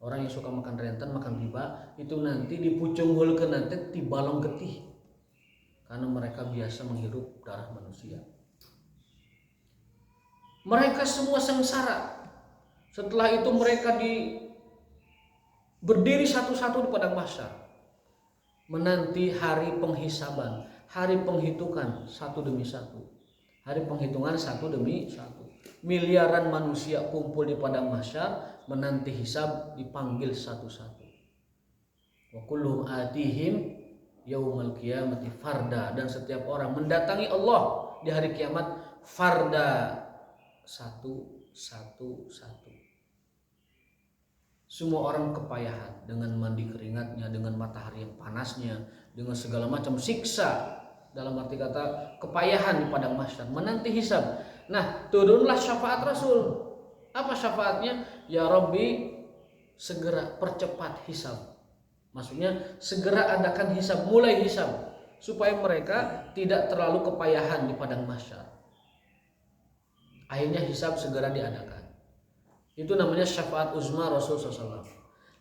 Orang yang suka makan renten, makan riba, itu nanti dipucunghulkeun nanti di balong getih. Karena mereka biasa menghirup darah manusia. Mereka semua sengsara. Setelah itu mereka berdiri satu-satu di padang mahsyar, menanti hari penghisaban, hari penghitungan satu demi satu. Hari penghitungan satu demi satu. Miliaran manusia kumpul di padang mahsyar menanti hisab, dipanggil satu-satu. Wa kulluhum atihim yaumal qiyamati farda, dan setiap orang mendatangi Allah di hari kiamat farda, satu-satu. Semua orang kepayahan dengan mandi keringatnya, dengan matahari yang panasnya, dengan segala macam siksa, dalam arti kata kepayahan di padang mahsyar menanti hisab. Nah, turunlah syafaat Rasul. Apa syafaatnya? Ya Rabbi, segera percepat hisab. Maksudnya segera adakan hisab, mulai hisab, supaya mereka tidak terlalu kepayahan di padang mahsyar. Akhirnya hisab segera diadakan. Itu namanya syafaat uzma Rasul SAW.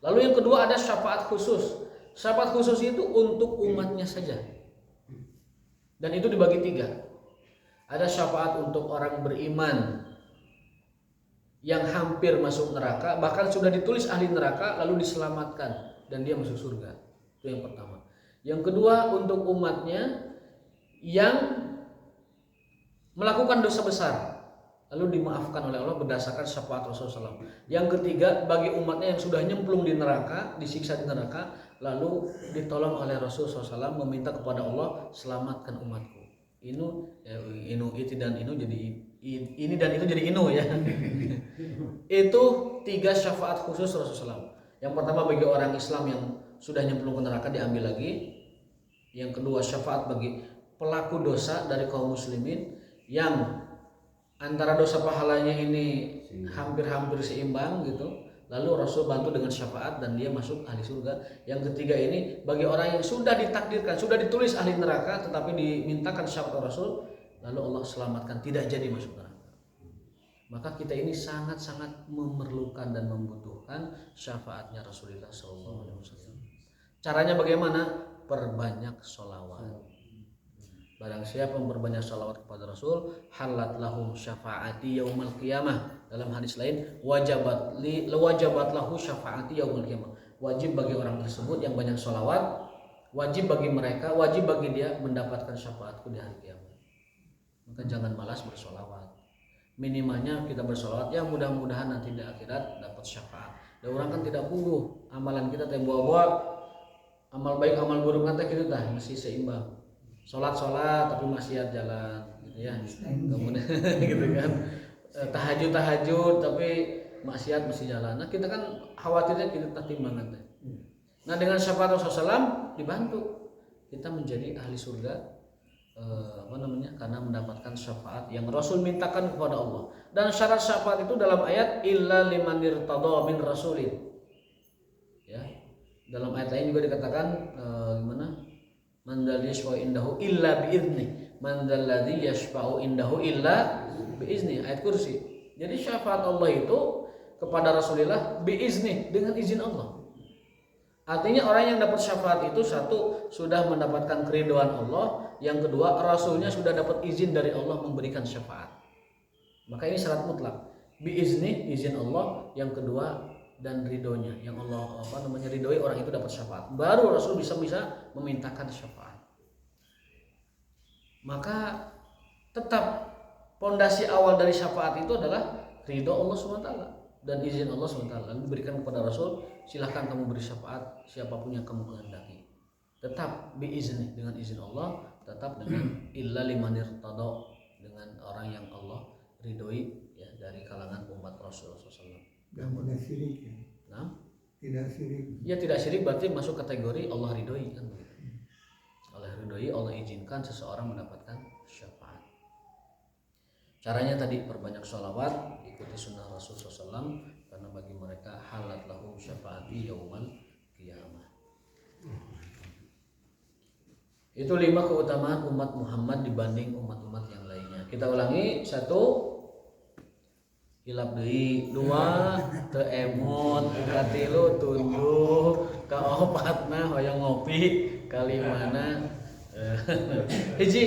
Lalu yang kedua ada syafaat khusus. Syafaat khusus itu untuk umatnya saja. Dan itu dibagi 3. Ada syafaat untuk orang beriman yang hampir masuk neraka, bahkan sudah ditulis ahli neraka, lalu diselamatkan dan dia masuk surga. Itu yang pertama. Yang kedua untuk umatnya yang melakukan dosa besar, lalu dimaafkan oleh Allah berdasarkan syafaat Rasulullah SAW. Yang ketiga bagi umatnya yang sudah nyemplung di neraka, disiksa di neraka, lalu ditolong oleh Rasulullah SAW, meminta kepada Allah, selamatkan umatku. Inu itu dan inu jadi ini dan itu jadi inu ya. Itu 3 syafaat khusus Rasulullah SAW. Yang pertama bagi orang Islam yang sudah nyemplung ke neraka diambil lagi. Yang kedua syafaat bagi pelaku dosa dari kaum muslimin yang antara dosa pahalanya ini hampir-hampir seimbang gitu. Lalu Rasul bantu dengan syafaat dan dia masuk ahli surga. Yang ketiga ini bagi orang yang sudah ditakdirkan, sudah ditulis ahli neraka tetapi dimintakan syafaat Rasul, lalu Allah selamatkan, tidak jadi masuk neraka. Maka kita ini sangat-sangat memerlukan dan membutuhkan syafaatnya Rasulullah SAW. Caranya bagaimana? Perbanyak sholawat. Barang siapa memperbanyak sholawat kepada Rasul, halat lahum syafaati yaumal qiyamah. Dalam hadis lain, wajabat lahu syafaati yaumul qiyamah. Wajib bagi orang tersebut yang banyak sholawat, wajib bagi mereka, wajib bagi dia mendapatkan syafaatku di hari kiamat. Maka jangan malas bersholawat. Minimalnya kita bersholawat, ya mudah-mudahan nanti di akhirat dapat syafaat. Dan orang kan tidak bunuh, amalan kita teh bawa-bawa, amal baik amal buruk nanti kita dah masih seimbang. sholat tapi maksiat jalan gitu ya, kemudian gitu kan, tahajud tapi maksiat masih jalan. Nah kita kan khawatirnya kita timbangan. Nah dengan syafaat Rasulullah SAW dibantu kita menjadi ahli surga, karena mendapatkan syafaat yang Rasul mintakan kepada Allah. Dan syarat syafaat itu dalam ayat illa liman irtada min rasulin. Ya. Dalam ayat lain juga dikatakan gimana? Man dzalladzi yashfa'u indahu illa bi'izni. Man dzalladzi yashfa'u indahu illa bi'izni. Ayat kursi. Jadi syafaat Allah itu kepada Rasulullah bi'izni, dengan izin Allah. Artinya orang yang dapat syafaat itu satu sudah mendapatkan keridhaan Allah, yang kedua Rasulnya sudah dapat izin dari Allah memberikan syafaat. Maka ini syarat mutlak. Biizni, izin Allah, yang kedua dan ridhonya, yang Allah ridhoi orang itu dapat syafaat. Baru Rasul bisa memintakan syafaat. Maka tetap pondasi awal dari syafaat itu adalah ridho Allah SWT dan izin Allah SWT. Lalu diberikan kepada Rasul, silahkan kamu beri syafaat siapapun yang kamu kehendaki. Tetap biizni, dengan izin Allah, tetap dengan illa liman irtada, dengan orang yang Allah ridhoi ya, dari kalangan umat Rasul SAW. Dan tidak syirik ya. Nah, Tidak syirik. ya tidak syirik berarti masuk kategori Allah ridhoi kan begitu. Allah ridhoi, Allah izinkan seseorang mendapatkan syafaat. Caranya tadi perbanyak sholawat, ikuti sunnah Rasul SAW, karena bagi mereka halat lahum syafaati yaumal qiyamah. Itu 5 keutamaan umat Muhammad dibanding umat-umat yang lainnya. Kita ulangi. 1, hilap deui. 2, teu emot. 3 tunduh. 4 hoyong ngopi. 5 hiji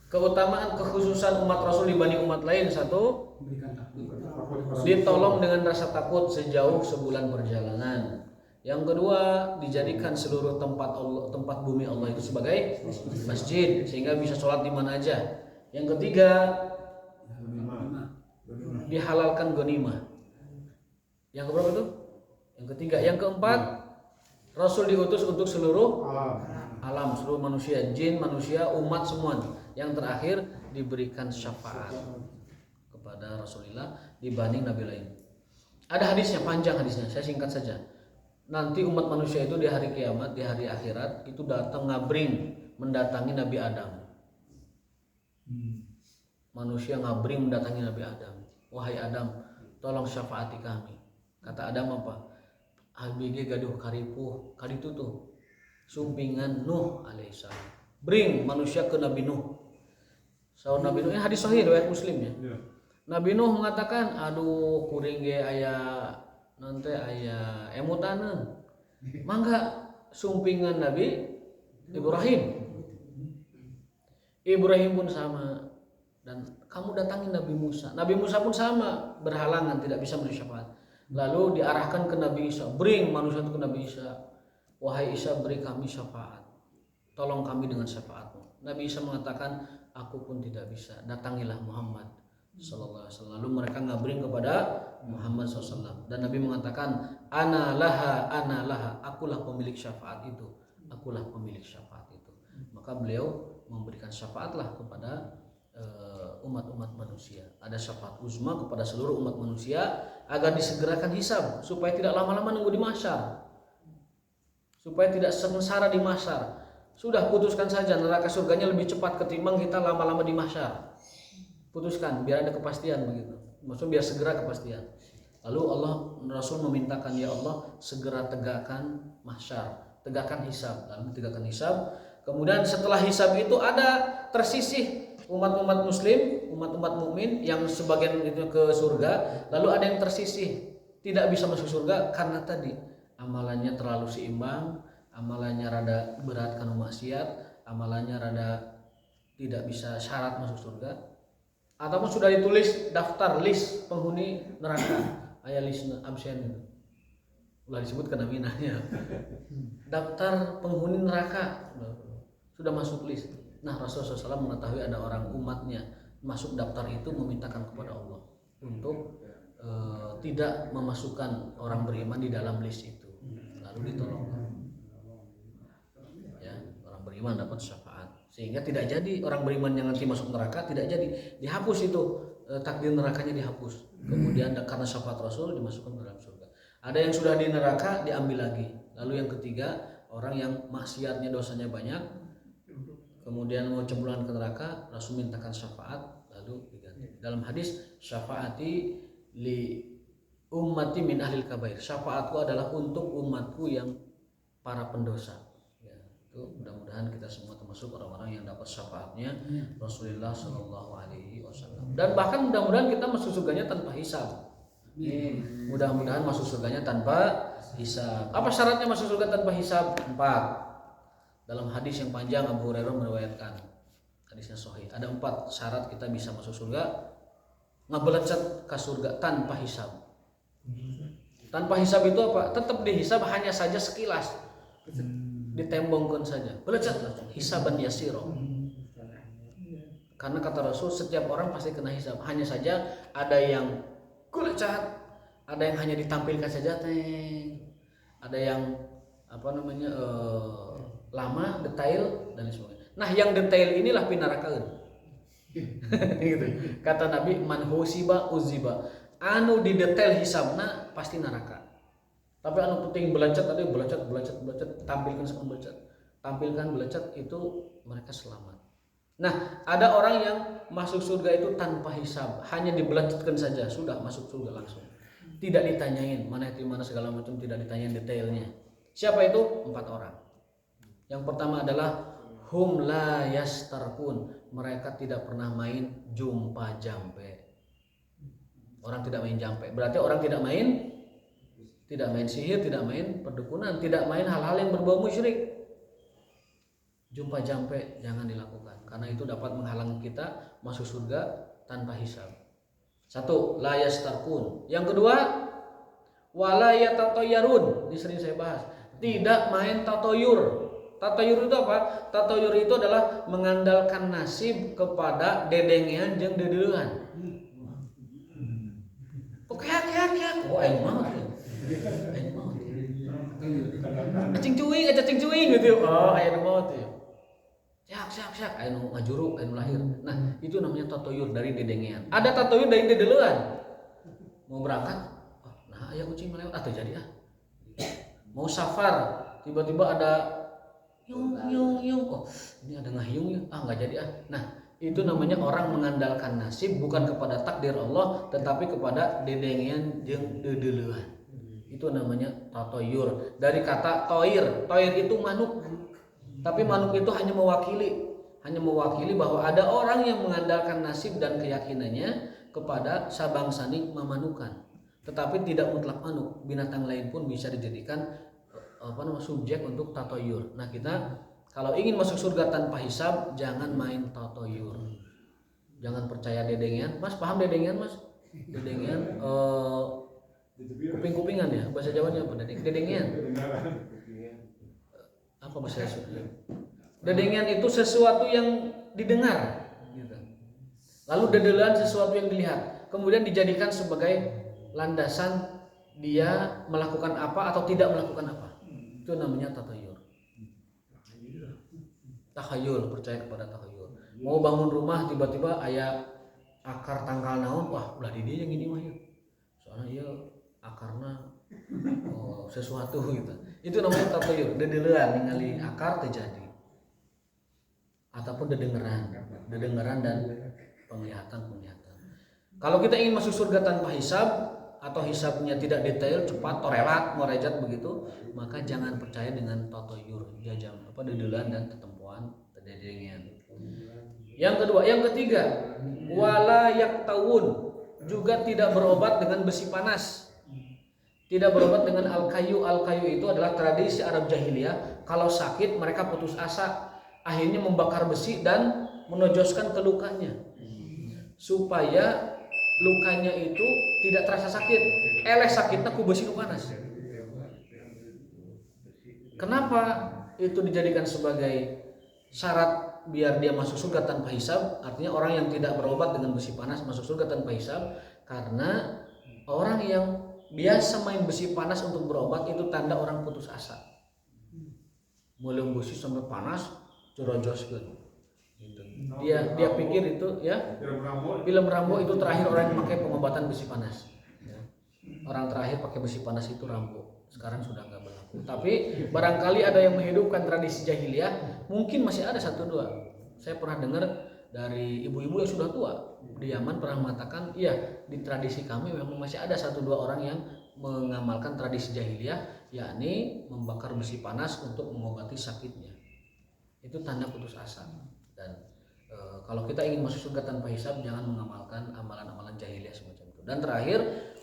keutamaan kekhususan umat Rasul dibanding umat lain. 1, ditolong dengan rasa takut sejauh sebulan perjalanan. Yang kedua, dijadikan seluruh tempat bumi Allah itu sebagai masjid sehingga bisa sholat di mana aja. Yang ketiga, dihalalkan ghanimah. Yang keberapa itu? Yang ketiga. Yang keempat, Rasul diutus untuk seluruh alam, seluruh manusia, jin, manusia, umat semua. Yang terakhir, diberikan syafaat kepada Rasulullah dibanding nabi lain. Ada hadisnya, panjang hadisnya, saya singkat saja. Nanti umat manusia itu di hari kiamat, di hari akhirat itu datang ngabring mendatangi Nabi Adam. Manusia ngabring mendatangi Nabi Adam. Wahai Adam, tolong syafaati kami. Kata Adam apa? ABG gaduh karipuh, kaditu tuh sumpingan Nuh alaihissalam. Bring manusia ke Nabi Nuh. Saur Nabi Nuh, ini hadis sahih riwayat Muslim ya. Nabi Nuh mengatakan, aduh kuring ge aya nanti aya emutanan, mangga sumpingan Nabi Ibrahim. Ibrahim pun sama, dan kamu datangi Nabi Musa. Nabi Musa pun sama, berhalangan tidak bisa memberi syafaat. Lalu diarahkan ke Nabi Isa, bring manusia itu ke Nabi Isa. Wahai Isa, beri kami syafaat, tolong kami dengan syafaatmu. Nabi Isa mengatakan, aku pun tidak bisa, datangilah Muhammad sallallahu alaihi wasallam. Lalu mereka ngabring kepada Muhammad SAW, dan Nabi mengatakan, ana laha, akulah pemilik syafaat itu, akulah pemilik syafaat itu. Maka beliau memberikan syafaatlah kepada umat-umat manusia. Ada syafaat uzma kepada seluruh umat manusia agar disegerakan hisab, supaya tidak lama-lama nunggu di mahsyar, supaya tidak sengsara di mahsyar. Sudah putuskan saja, neraka surganya lebih cepat ketimbang kita lama-lama di mahsyar. Putuskan biar ada kepastian begitu. Maksudnya biar segera kepastian. Lalu Allah Rasul memintakan, ya Allah segera tegakkan mahsyar, tegakkan hisab. Lalu tegakkan hisab. Kemudian setelah hisab itu ada tersisih umat-umat muslim, umat-umat mukmin yang sebagian itu ke surga, lalu ada yang tersisih tidak bisa masuk surga karena tadi amalannya terlalu seimbang, amalannya rada berat karena maksiat, amalannya rada tidak bisa syarat masuk surga. Ataupun sudah ditulis daftar list penghuni neraka, ayat list absen itu, ulah disebutkan aminahnya. Daftar penghuni neraka sudah masuk list. Nah Rasulullah SAW mengetahui ada orang umatnya masuk daftar itu, memintakan kepada Allah untuk tidak memasukkan orang beriman di dalam list itu. Lalu ditolong, ya orang beriman dapat syafaat. Sehingga tidak jadi orang beriman yang nanti masuk neraka, tidak jadi, dihapus itu takdir nerakanya dihapus. Kemudian karena syafaat Rasul dimasukkan ke dalam surga. Ada yang sudah di neraka diambil lagi. Lalu yang ketiga, orang yang maksiatnya dosanya banyak, kemudian mau cemburuan ke neraka, Rasul mintakan syafaat lalu diganti. Dalam hadis, syafaati li ummati min ahlil kabair. Syafaatku adalah untuk umatku yang para pendosa. Mudah-mudahan kita semua termasuk orang-orang yang dapat syafaatnya Rasulullah Shallallahu Alaihi Wasallam. Dan bahkan mudah-mudahan kita masuk surganya tanpa hisab. Mudah-mudahan masuk surganya tanpa hisab. Apa syaratnya masuk surga tanpa hisab? 4. Dalam hadis yang panjang Abu Hurairah meriwayatkan, hadisnya sahih. Ada 4 syarat kita bisa masuk surga, ngabelecet ke surga tanpa hisab. Tanpa hisab itu apa? Tetap dihisab hanya saja sekilas. Ditembongkan saja, belecet hisaban yasiro. Karena kata Rasul setiap orang pasti kena hisab. Hanya saja ada yang kulecat, ada yang hanya ditampilkan saja, ada yang lama, detail dan sebagainya. Nah yang detail inilah pinarakaun. Gitu. Kata Nabi, man husiba uziba. Anu di detail hisabna pasti neraka. Tapi anu penting belacat tadi belacat tampilkan sama belacat. Tampilkan belacat itu mereka selamat. Nah, ada orang yang masuk surga itu tanpa hisab, hanya dibelacatkan saja, sudah masuk surga langsung. Tidak ditanyain mana itu mana segala macam, tidak ditanyain detailnya. Siapa itu? 4 orang. Yang pertama adalah hum la yastarkun. Mereka tidak pernah main jumpa jampe. Orang tidak main jampe. Berarti orang tidak main sihir, tidak main perdukunan, tidak main hal-hal yang berbau musyrik. Jumpa jampe jangan dilakukan, karena itu dapat menghalangi kita masuk surga tanpa hisab. 1, la yastarkun. Yang kedua, wala yatatoyarun. Ini sering saya bahas. Tidak main tatoyur. Tatoyur itu apa? Tatoyur itu adalah mengandalkan nasib kepada dedengean jeung dedeuleun. Oke, oh aing mah. Cacing cuing gitu. Oh, aya nu maot ya. Siap, aya nu ngajuru, aya nu lahir. Nah, itu namanya tatoyur dari dedengean. Ada tatoyur dari dedeuleun. Mau berangkat, oh, nah aya kucing melewat atau jadi ah. Mau safar, tiba-tiba ada yung. Oh, ini ada ngahyung ya. Ah, enggak jadi ah. Nah, itu namanya orang mengandalkan nasib bukan kepada takdir Allah, tetapi kepada dedengean jeung dedeuleun. Itu namanya tatoyur. Dari kata toir itu manuk. Tapi manuk itu hanya mewakili bahwa ada orang yang mengandalkan nasib dan keyakinannya kepada sabangsani memanukan. Tetapi tidak mutlak manuk. Binatang lain pun bisa dijadikan subjek untuk tatoyur. Nah, kita kalau ingin masuk surga tanpa hisab, jangan main tatoyur. Jangan percaya dedengean. Mas paham dedengean, Mas? Dedengean kuping-kupingan ya, bahasa Jawanya apa? Dedengean. Apa bahasa Sunda? Dedengean itu sesuatu yang didengar, gitu. Lalu dedeuleun sesuatu yang dilihat, kemudian dijadikan sebagai landasan dia melakukan apa atau tidak melakukan apa. Itu namanya tatayur. Takhayul, percaya kepada takhayul. Mau bangun rumah tiba-tiba aya akar tangkal naon, wah ulah di dieu yang gini mah ya. Soalnya ieu akarna sesuatu gitu. Itu namanya tatayur, dedeuleun ningali akar terjadi. Ataupun dedengeran dan penglihatan. Kalau kita ingin masuk surga tanpa hisab atau hisabnya tidak detail, cepat, torelat, merejat begitu, maka jangan percaya dengan tatayur, dedeuleun dan tetempuan dedengean. Yang kedua, yang ketiga, wala yaktawun, juga tidak berobat dengan besi panas. Tidak berobat dengan al-kayu. Al-kayu itu adalah tradisi Arab jahiliyah. Kalau sakit mereka putus asa, akhirnya membakar besi dan menojoskan ke lukanya supaya lukanya itu tidak terasa sakit. Eleh sakitnya ku besi nu panas. Kenapa itu dijadikan sebagai syarat biar dia masuk surga tanpa hisab? Artinya orang yang tidak berobat dengan besi panas masuk surga tanpa hisab, karena orang yang biasa main besi panas untuk berobat itu tanda orang putus asa. Mulai besi sampai panas, corojoskeun. Dia pikir itu ya film Rambo itu terakhir orang yang pakai pengobatan besi panas. Ya. Orang terakhir pakai besi panas itu Rambo. Sekarang sudah nggak berlaku. Tapi barangkali ada yang menghidupkan tradisi jahiliyah. Mungkin masih ada satu dua. Saya pernah dengar dari ibu-ibu yang sudah tua di Yaman pernah mengatakan, iya di tradisi kami memang masih ada satu dua orang yang mengamalkan tradisi jahiliyah, yakni membakar besi panas untuk mengobati sakitnya. Itu tanda putus asa. Dan kalau kita ingin masuk surga tanpa hisab, jangan mengamalkan amalan-amalan jahiliyah semacam itu. Dan terakhir,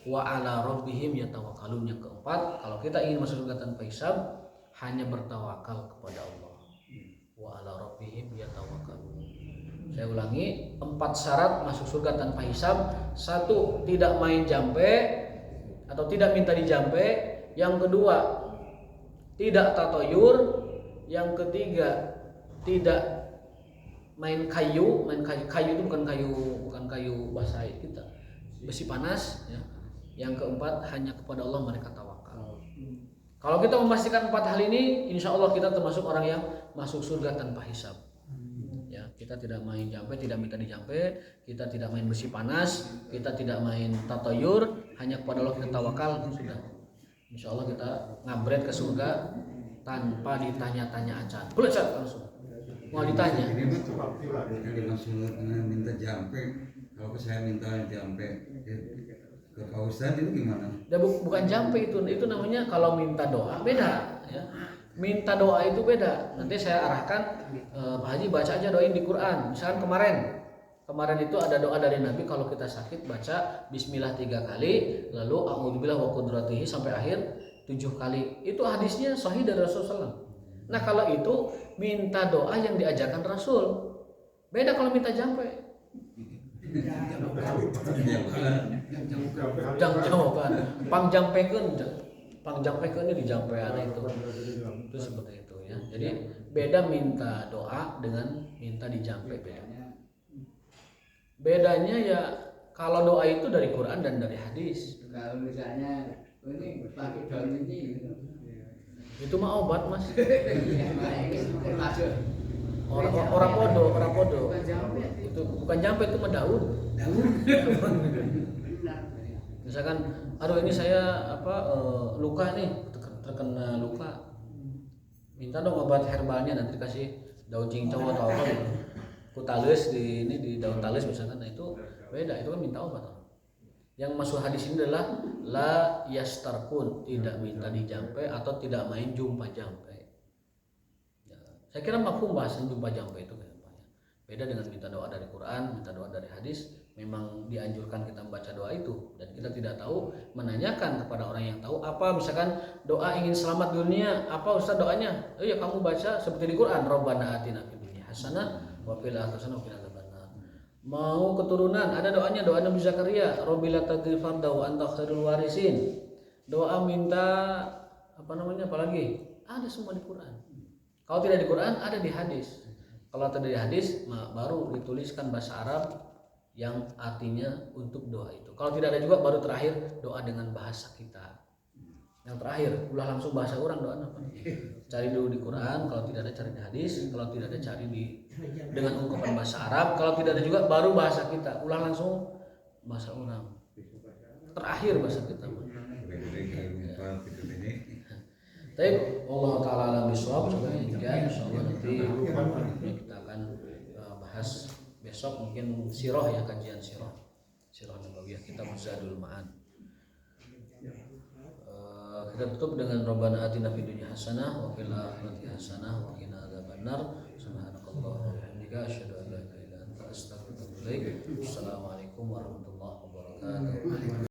wa ala rabbihim yatawakkalun, yang keempat, kalau kita ingin masuk surga tanpa hisab, hanya bertawakal kepada Allah. Wa ala rabbihim yatawakkalun. Saya ulangi, 4 syarat masuk surga tanpa hisab. 1, tidak main jampe atau tidak minta dijampe. Yang kedua, tidak tatoyur. Yang ketiga, tidak main kayu itu bukan kayu basah kita, besi panas ya. Yang keempat, hanya kepada Allah mereka tawakal. Kalau kita memastikan 4 hal ini, insya Allah kita termasuk orang yang masuk surga tanpa hisab. Ya, kita tidak main jampe, tidak minta dijampe, kita tidak main besi panas, kita tidak main tatoyur, hanya kepada Allah kita tawakal, sudah. Insya Allah kita ngabret ke surga tanpa ditanya-tanya acan. Belajar langsung. Mau ditanya. Ini betul. Maksudnya minta jampe. Kalau saya minta jampe ke Pak Ustadz itu gimana? Ya, bukan jampe itu namanya kalau minta doa beda ya. Minta doa itu beda. Nanti saya arahkan Pak Haji baca aja doain di Quran. Misalkan kemarin itu ada doa dari Nabi kalau kita sakit baca Bismillah 3 kali, lalu A'udzubillah wa qudratihi sampai akhir 7 kali. Itu hadisnya sahih dari Rasulullah SAW. Nah kalau itu minta doa yang diajarkan Rasul. Beda kalau minta jampe. Jawaban. Pangjampekeun ini dijampean itu seperti itu ya. Jadi beda minta doa dengan minta dijampe bedanya. Bedanya ya kalau doa itu dari Quran dan dari hadis. Kalau misalnya ini pakai daun ini Itu mah obat, Mas. Orang podo. Itu bukan jampe, itu mah daun. Misalkan, aduh ini saya luka nih, terkena luka. Minta dong obat herbalnya, nanti kasih daun cincau atau apa gitu. Kutales di daun tales misalkan, nah itu beda, itu kan minta obat. Yang masuk hadis ini adalah la yastarkun, tidak minta dijampe atau tidak main jumpa jampe. Ya, saya kira mafhum bahasan jumpa jampe itu beda dengan minta doa dari Quran, minta doa dari hadis. Memang dianjurkan kita membaca doa itu, dan kita tidak tahu menanyakan kepada orang yang tahu apa. Misalkan doa ingin selamat dunia, apa Ustaz doanya? Oh ya kamu baca seperti di Quran, Rabbana atina fid dunya hasanah wa fil akhirati hasanah wa qina adzabannar. Mau keturunan, ada doanya, doa Nabi Zakaria, Rabbil taqil farda wa anta khairul warisin. Doa minta apalagi? Ada semua di Quran. Kalau tidak di Quran, ada di hadis. Kalau tidak di hadis, baru dituliskan bahasa Arab yang artinya untuk doa itu. Kalau tidak ada juga, baru terakhir doa dengan bahasa kita. Yang terakhir, ulah langsung bahasa orang doa apa? Cari dulu di Quran, kalau tidak ada cari di hadis, kalau tidak ada cari dengan ungkapan bahasa Arab, kalau tidak ada juga baru bahasa kita. Ulah langsung bahasa orang. Terakhir bahasa kita. Tapi Allah Taala alam bisawab, coba insyaallah nanti kita akan bahas besok mungkin sirah ya, kajian sirah Nabawiyah, kitab Zadul Ma'ad. Kita tutup dengan Rabbana atina fid dunya hasanah wa fil akhirati hasanah wa qina adzabannar. Subhanakallahumma wa bihamdika asyhadu an la ilaha illa anta astaghfiruka wa atubu ilaik. Assalamualaikum warahmatullahi wabarakatuh.